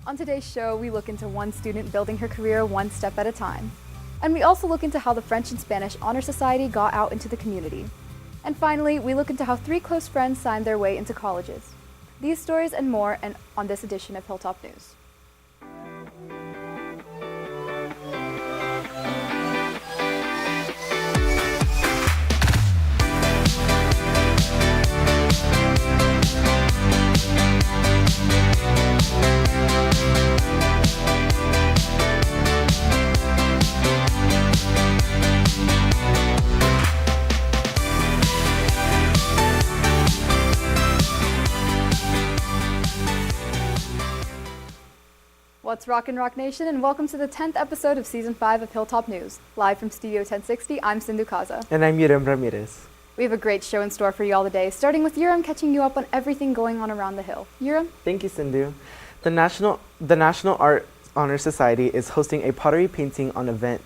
On today's show, we look into one student building her career one step at a time. And we also look into how the French and Spanish Honor Society got out into the community. And finally, we look into how 3 close friends signed their way into colleges. These stories and more on this edition of Hilltop News. What's rockin' Rock Nation, and welcome to the 10th episode of Season 5 of Hilltop News. Live from Studio 1060, I'm Sindu Kaza. And I'm Yurem Ramirez. We have a great show in store for you all today, starting with Yurem catching you up on everything going on around the Hill. Yurem? Thank you, Sindu. The National Art Honor Society is hosting a pottery painting event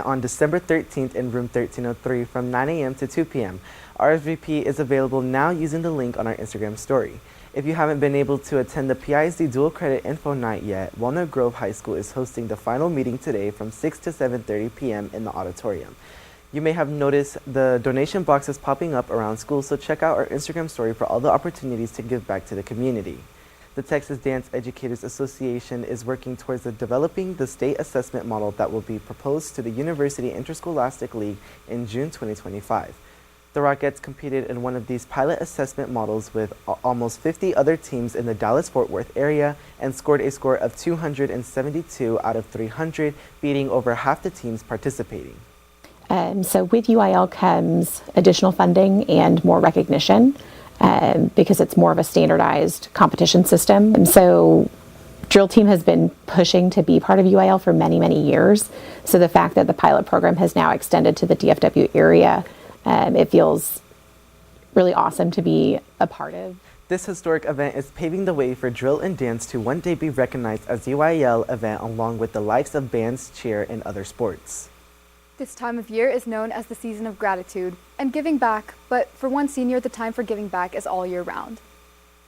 on December 13th in room 1303 from 9 a.m. to 2 p.m. RSVP is available now using the link on our Instagram story. If you haven't been able to attend the PISD Dual Credit Info Night yet, Walnut Grove High School is hosting the final meeting today from 6 to 7:30 p.m. in the auditorium. You may have noticed the donation boxes popping up around school, so check out our Instagram story for all the opportunities to give back to the community. The Texas Dance Educators Association is working towards developing the state assessment model that will be proposed to the University Interscholastic League in June 2025. The Rockettes competed in one of these pilot assessment models with almost 50 other teams in the Dallas-Fort Worth area and scored a score of 272 out of 300, beating over half the teams participating. So with UIL comes additional funding and more recognition because it's more of a standardized competition system. And so Drill Team has been pushing to be part of UIL for many, many years. So the fact that the pilot program has now extended to the DFW area, it feels really awesome to be a part of. This historic event is paving the way for drill and dance to one day be recognized as UIL event along with the likes of bands, cheer, and other sports. This time of year is known as the season of gratitude and giving back, but for one senior, the time for giving back is all year round.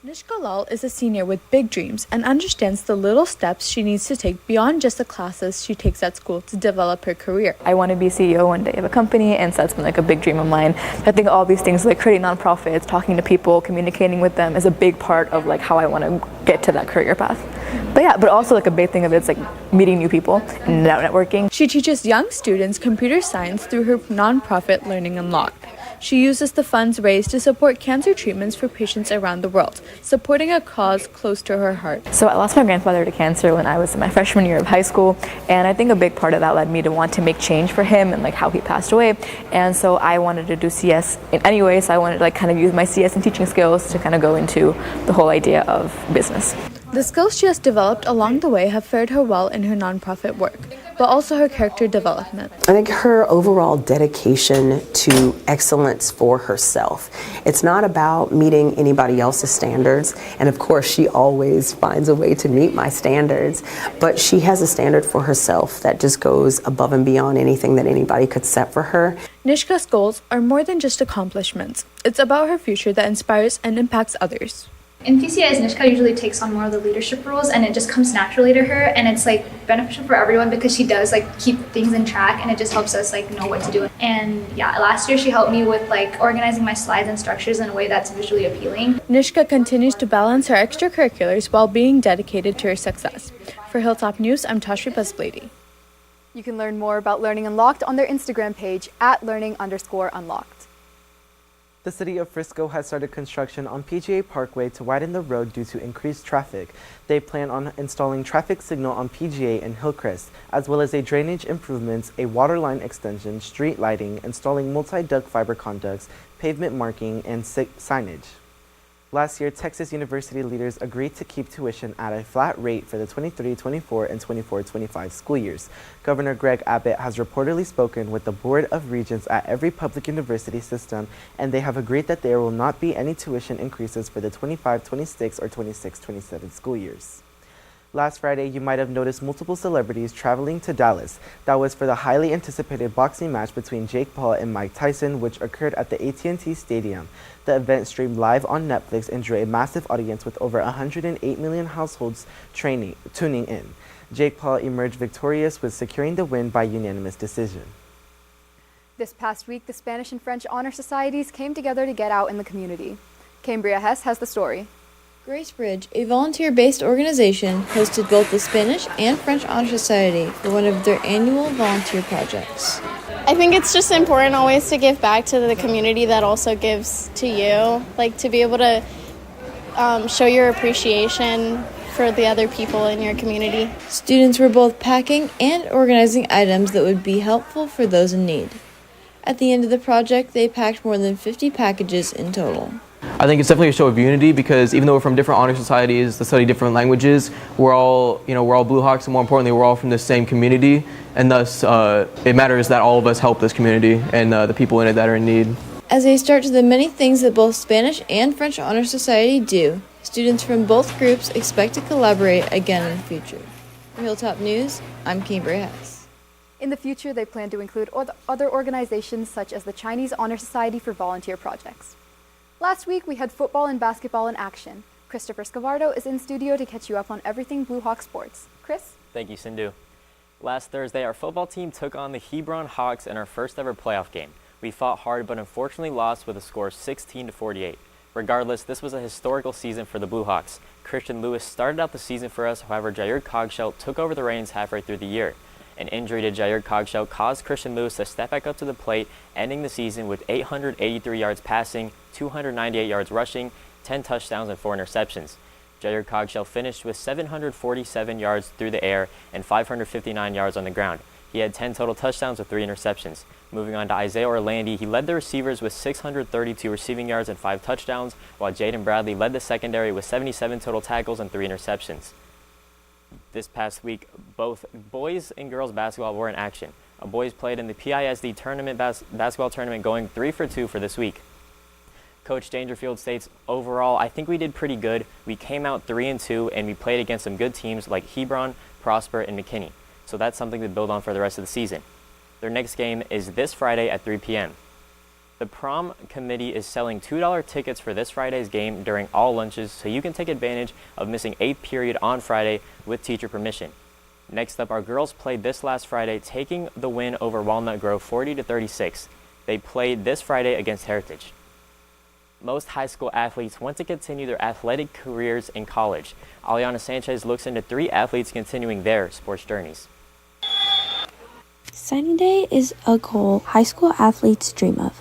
Nishka Lal is a senior with big dreams and understands the little steps she needs to take beyond just the classes she takes at school to develop her career. I want to be CEO one day of a company, and so that's been like a big dream of mine. I think all these things like creating nonprofits, talking to people, communicating with them is a big part of like how I want to get to that career path. But also like a big thing of it's like meeting new people and networking. She teaches young students computer science through her nonprofit Learning Unlocked. She uses the funds raised to support cancer treatments for patients around the world, supporting a cause close to her heart. So I lost my grandfather to cancer when I was in my freshman year of high school, and I think a big part of that led me to want to make change for him and like how he passed away. And so I wanted to do CS in any way, so I wanted to like kind of use my CS and teaching skills to kind of go into the whole idea of business. The skills she has developed along the way have fared her well in her nonprofit work, but also her character development. I think her overall dedication to excellence for herself. It's not about meeting anybody else's standards, and of course she always finds a way to meet my standards, but she has a standard for herself that just goes above and beyond anything that anybody could set for her. Nishka's goals are more than just accomplishments. It's about her future that inspires and impacts others. In PCIs, Nishka usually takes on more of the leadership roles, and it just comes naturally to her, and it's like beneficial for everyone because she does like keep things in track, and it just helps us like know what to do. And yeah, last year she helped me with like organizing my slides and structures in a way that's visually appealing. Nishka continues to balance her extracurriculars while being dedicated to her success. For Hilltop News, I'm Tashri Busblady. You can learn more about Learning Unlocked on their Instagram page at learning_unlocked. The city of Frisco has started construction on PGA Parkway to widen the road due to increased traffic. They plan on installing traffic signal on PGA and Hillcrest, as well as a drainage improvements, a water line extension, street lighting, installing multi-duct fiber conducts, pavement marking, and signage. Last year, Texas University leaders agreed to keep tuition at a flat rate for the 23-24 and 24-25 school years. Governor Greg Abbott has reportedly spoken with the Board of Regents at every public university system, and they have agreed that there will not be any tuition increases for the 25-26 or 26-27 school years. Last Friday, you might have noticed multiple celebrities traveling to Dallas. That was for the highly anticipated boxing match between Jake Paul and Mike Tyson, which occurred at the AT&T Stadium. The event streamed live on Netflix and drew a massive audience with over 108 million households tuning in. Jake Paul emerged victorious with securing the win by unanimous decision. This past week, the Spanish and French Honor Societies came together to get out in the community. Cambria Hess has the story. Grace Bridge, a volunteer-based organization, hosted both the Spanish and French Honor Society for one of their annual volunteer projects. I think it's just important always to give back to the community that also gives to you, like to be able to show your appreciation for the other people in your community. Students were both packing and organizing items that would be helpful for those in need. At the end of the project, they packed more than 50 packages in total. I think it's definitely a show of unity because even though we're from different honor societies that study different languages, we're all Blue Hawks, and more importantly, we're all from the same community, and thus it matters that all of us help this community and the people in it that are in need. As they start to the many things that both Spanish and French Honor Society do, students from both groups expect to collaborate again in the future. For Hilltop News, I'm Cambria Hess. In the future, they plan to include other organizations such as the Chinese Honor Society for volunteer projects. Last week, we had football and basketball in action. Christopher Scamardo is in studio to catch you up on everything Blue Hawk sports. Chris? Thank you, Sindu. Last Thursday, our football team took on the Hebron Hawks in our first ever playoff game. We fought hard, but unfortunately lost with a score of 16-48. Regardless, this was a historical season for the Blue Hawks. Christian Lewis started out the season for us, however, Jair Cogshell took over the reins halfway through the year. An injury to Jair Cogshell caused Christian Lewis to step back up to the plate, ending the season with 883 yards passing, 298 yards rushing, 10 touchdowns, and 4 interceptions. Jair Cogshell finished with 747 yards through the air and 559 yards on the ground. He had 10 total touchdowns with 3 interceptions. Moving on to Isaiah Orlandi, he led the receivers with 632 receiving yards and 5 touchdowns, while Jaden Bradley led the secondary with 77 total tackles and 3 interceptions. This past week, both boys and girls basketball were in action. Boys played in the PISD tournament basketball tournament, going 3 for 2 for this week. Coach Dangerfield states, overall, I think we did pretty good. We came out 3-2, and we played against some good teams like Hebron, Prosper, and McKinney. So that's something to build on for the rest of the season. Their next game is this Friday at 3 p.m. The prom committee is selling $2 tickets for this Friday's game during all lunches, so you can take advantage of missing 8th period on Friday with teacher permission. Next up, our girls played this last Friday, taking the win over Walnut Grove 40-36. They played this Friday against Heritage. Most high school athletes want to continue their athletic careers in college. Aliana Sanchez looks into 3 athletes continuing their sports journeys. Signing day is a goal high school athletes dream of.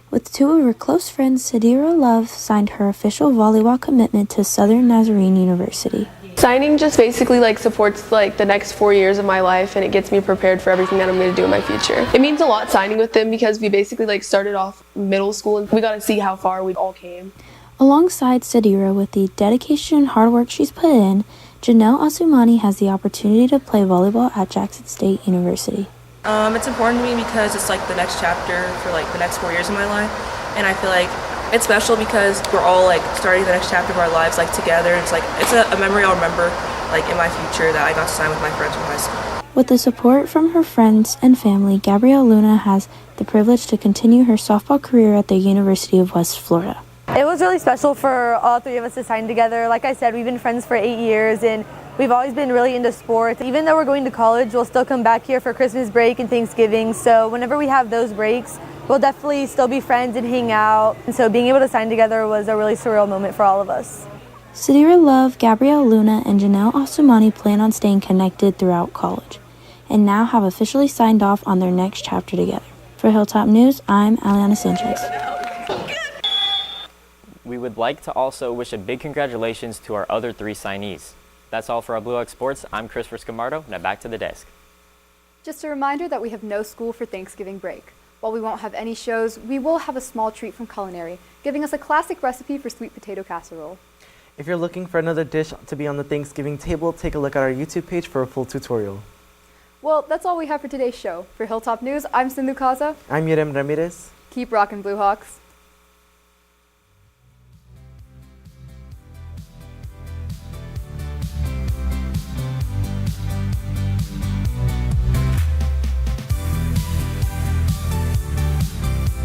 With 2 of her close friends, Sadira Love signed her official volleyball commitment to Southern Nazarene University. Signing just basically supports the next 4 years of my life, and it gets me prepared for everything that I'm going to do in my future. It means a lot signing with them because we basically started off middle school and we got to see how far we all came. Alongside Sadira, with the dedication and hard work she's put in, Janelle Asumani has the opportunity to play volleyball at Jackson State University. It's important to me because it's the next chapter for the next 4 years of my life, and I feel like it's special because we're all starting the next chapter of our lives together. It's a memory I'll remember in my future that I got to sign with my friends from high school. With the support from her friends and family, Gabrielle Luna has the privilege to continue her softball career at the University of West Florida. It was really special for all 3 of us to sign together. Like I said, we've been friends for 8 years and we've always been really into sports. Even though we're going to college, we'll still come back here for Christmas break and Thanksgiving. So whenever we have those breaks, we'll definitely still be friends and hang out. And so being able to sign together was a really surreal moment for all of us. Sadira Love, Gabrielle Luna, and Janelle Asumani plan on staying connected throughout college and now have officially signed off on their next chapter together. For Hilltop News, I'm Aliana Sanchez. We would like to also wish a big congratulations to our other 3 signees. That's all for our Blue Hawk Sports. I'm Christopher Scamardo. Now back to the desk. Just a reminder that we have no school for Thanksgiving break. While we won't have any shows, we will have a small treat from Culinary, giving us a classic recipe for sweet potato casserole. If you're looking for another dish to be on the Thanksgiving table, take a look at our YouTube page for a full tutorial. Well, that's all we have for today's show. For Hilltop News, I'm Sindu Kaza. I'm Yurem Ramirez. Keep rockin', Blue Hawks.